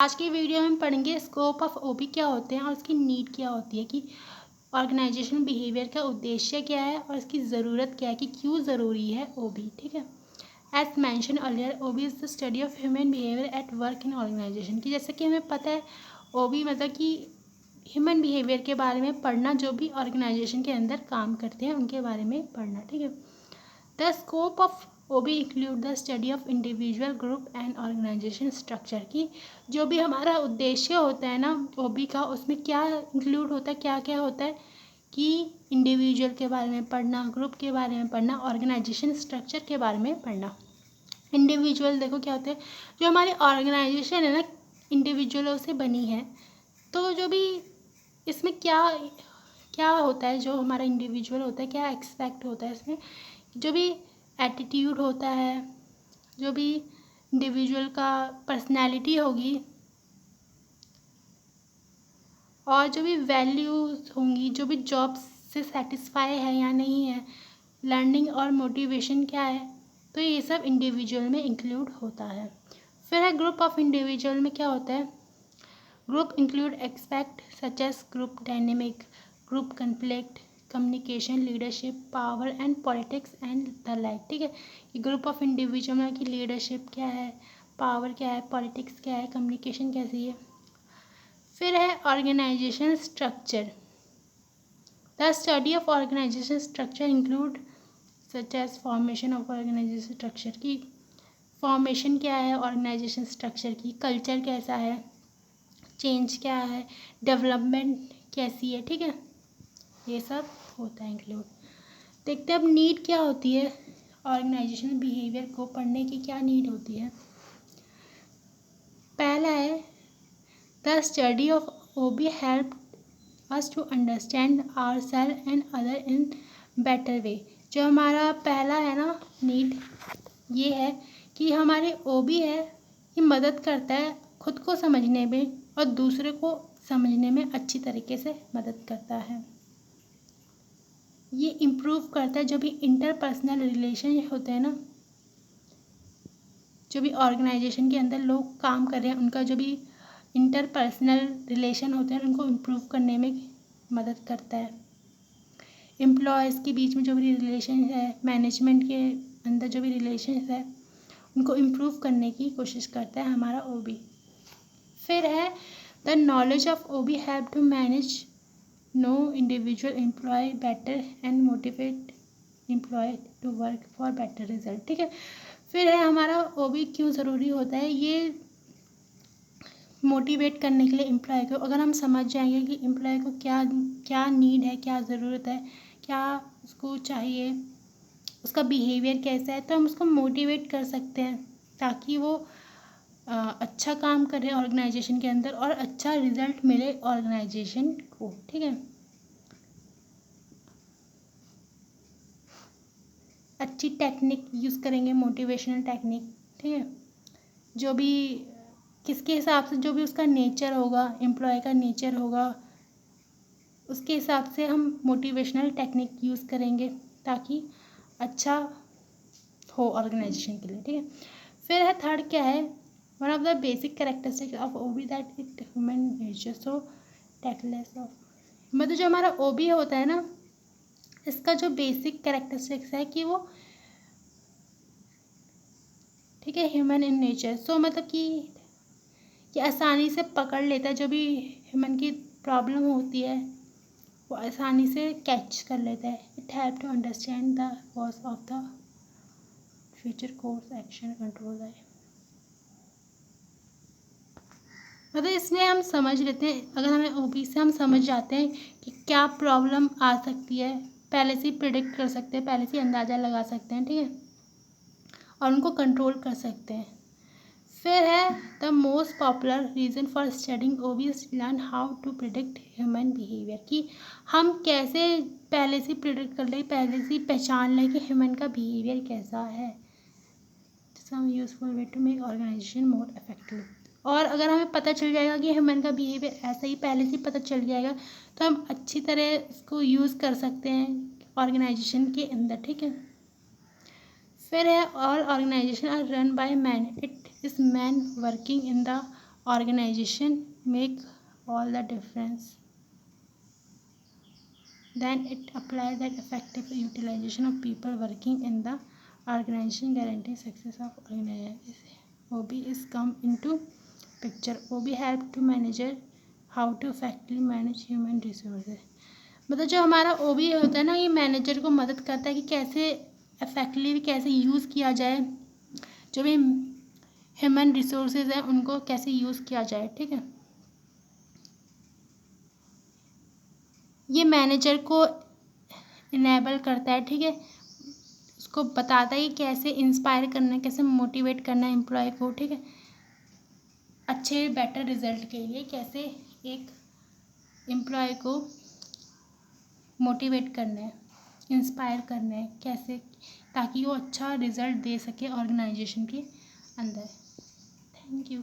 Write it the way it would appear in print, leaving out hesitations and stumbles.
आज की वीडियो में पढ़ेंगे स्कोप ऑफ ओबी क्या होते हैं और उसकी नीड क्या होती है कि ऑर्गेनाइजेशन बिहेवियर का उद्देश्य क्या है और इसकी ज़रूरत क्या है कि क्यों ज़रूरी है ओबी। ठीक है, as mention earlier OB is the study of human behaviour at work in organisation की जैसे कि हमें पता है ओबी मतलब कि ह्यूमन बिहेवियर के बारे में पढ़ना, जो भी ऑर्गेनाइजेशन के अंदर काम करते हैं उनके बारे में पढ़ना। ठीक है, the scope of OB include the study of individual group and organisation structure की जो भी हमारा उद्देश्य होता है ना ओबी का, उसमें क्या इंक्लूड होता है, क्या क्या होता है कि इंडिविजुअल के बारे में पढ़ना, ग्रुप के बारे में पढ़ना, ऑर्गेनाइजेशन स्ट्रक्चर के बारे में पढ़ना। इंडिविजुअल देखो क्या होते हैं, जो हमारी ऑर्गेनाइजेशन है ना इंडिविजुअलों से बनी है, तो जो भी इसमें क्या क्या होता है, जो हमारा इंडिविजुअल होता है क्या एक्सपेक्ट होता है इसमें, जो भी एटीट्यूड होता है, जो भी इंडिविजुअल का पर्सनैलिटी होगी और जो भी वैल्यूज़ होंगी, जो भी जॉब से सेटिस्फाई है या नहीं है, लर्निंग और मोटिवेशन क्या है, तो ये सब इंडिविजुअल में इंक्लूड होता है। फिर है ग्रुप ऑफ इंडिविजुअल में क्या होता है, group include expect such age group dynamic, group conflict, communication, leadership, power and politics and the like. ठीक है, कि ग्रुप ऑफ इंडिविजुअल में कि लीडरशिप क्या है, पावर क्या है, पॉलिटिक्स क्या है, कम्युनिकेशन कैसी है। फिर है organisation structure, the study of organisation structure include such as formation of organisation structure की फॉर्मेशन क्या है, ऑर्गेनाइजेशन स्ट्रक्चर की कल्चर कैसा है, चेंज क्या है, डेवलपमेंट कैसी है। ठीक है, ये सब होता है इंक्लूड। देखते हैं अब नीड क्या होती है, ऑर्गेनाइजेशन बिहेवियर को पढ़ने की क्या नीड होती है। पहला है the study of OB help us to understand our self and other in better way. जो हमारा पहला है ना नीड, ये है कि हमारे ओबी है ये मदद करता है खुद को समझने में और दूसरे को समझने में अच्छी तरीके से मदद करता है। ये इम्प्रूव करता है जो भी इंटरपर्सनल रिलेशन होते हैं ना, जो भी ऑर्गेनाइजेशन के अंदर लोग काम कर रहे हैं उनका जो भी इंटरपर्सनल रिलेशन होते हैं उनको इम्प्रूव करने में मदद करता है। एम्प्लॉयज़ के बीच में जो भी रिलेशन है, मैनेजमेंट के अंदर जो भी रिलेशन है उनको इम्प्रूव करने की कोशिश करता है हमारा ओबी। फिर है the knowledge of OB help to manage no individual employ better and motivate employ to work for better result. ठीक है, फिर है हमारा ओबी क्यों ज़रूरी होता है, ये मोटिवेट करने के लिए एम्प्लॉय को। अगर हम समझ जाएंगे कि एम्प्लॉय को क्या क्या नीड है, क्या ज़रूरत है, क्या उसको चाहिए, उसका बिहेवियर कैसा है, तो हम उसको मोटिवेट कर सकते हैं ताकि वो अच्छा काम करे ऑर्गेनाइजेशन के अंदर और अच्छा रिजल्ट मिले ऑर्गेनाइजेशन को। ठीक है, अच्छी टेक्निक यूज़ करेंगे, मोटिवेशनल टेक्निक। ठीक है, जो भी किसके हिसाब से जो भी उसका नेचर होगा, एम्प्लॉय का नेचर होगा, उसके हिसाब से हम मोटिवेशनल टेक्निक यूज़ करेंगे ताकि अच्छा हो ऑर्गेनाइजेशन के लिए। ठीक है, फिर है थर्ड क्या है, one of the basic characteristics of OB that it human nature so takes less of, मतलब जो हमारा ओबी होता है ना इसका जो बेसिक कैरेक्टरिस्टिक्स है कि वो ठीक है ह्यूमन इन नेचर, सो मतलब कि आसानी से पकड़ लेता है, जो भी ह्यूमन की प्रॉब्लम होती है वो आसानी से कैच कर लेता है। It help to understand the cause of the future course action control the, मतलब इसमें हम समझ लेते हैं, अगर हमें ओबी से हम समझ जाते हैं कि क्या प्रॉब्लम आ सकती है, पहले से ही प्रिडिक्ट कर सकते हैं, पहले से ही अंदाज़ा लगा सकते हैं। ठीक है, और उनको कंट्रोल कर सकते हैं। फिर है the most popular reason for studying OB is learn how to predict human behaviour, कि हम कैसे पहले से प्रिडिक्ट कर लें, पहले से पहचान लें कि ह्यूमन का बिहेवियर कैसा है। Some useful way to make organisation more effective, और अगर हमें पता चल जाएगा कि ह्यूमन का बिहेवियर ऐसा ही पहले से पता चल जाएगा तो हम अच्छी तरह इसको यूज़ कर सकते हैं ऑर्गेनाइजेशन के अंदर। ठीक है, फिर है all organisation are run by man, it is man working in the organization make all the difference. Then it applies that effective utilization of people working in the organization guarantees success of organization. OB is come into picture. OB help to manager how to effectively manage human resources. मतलब जो हमारा OB होता है ना, ये manager को मदद करता है कि कैसे इफेक्टिवली कैसे यूज़ किया जाए, जो भी ह्यूमन रिसोर्सेज हैं उनको कैसे यूज़ किया जाए, ठीक है। ये मैनेजर को इनेबल करता है, ठीक है, उसको बताता है कि कैसे इंस्पायर करना है, कैसे मोटिवेट करना है एम्प्लॉय को, ठीक है, अच्छे बेटर रिजल्ट के लिए कैसे एक एम्प्लॉय को मोटिवेट करना है, इंस्पायर करना है कैसे, ताकि वो अच्छा रिजल्ट दे सके ऑर्गेनाइजेशन के अंदर। Thank you.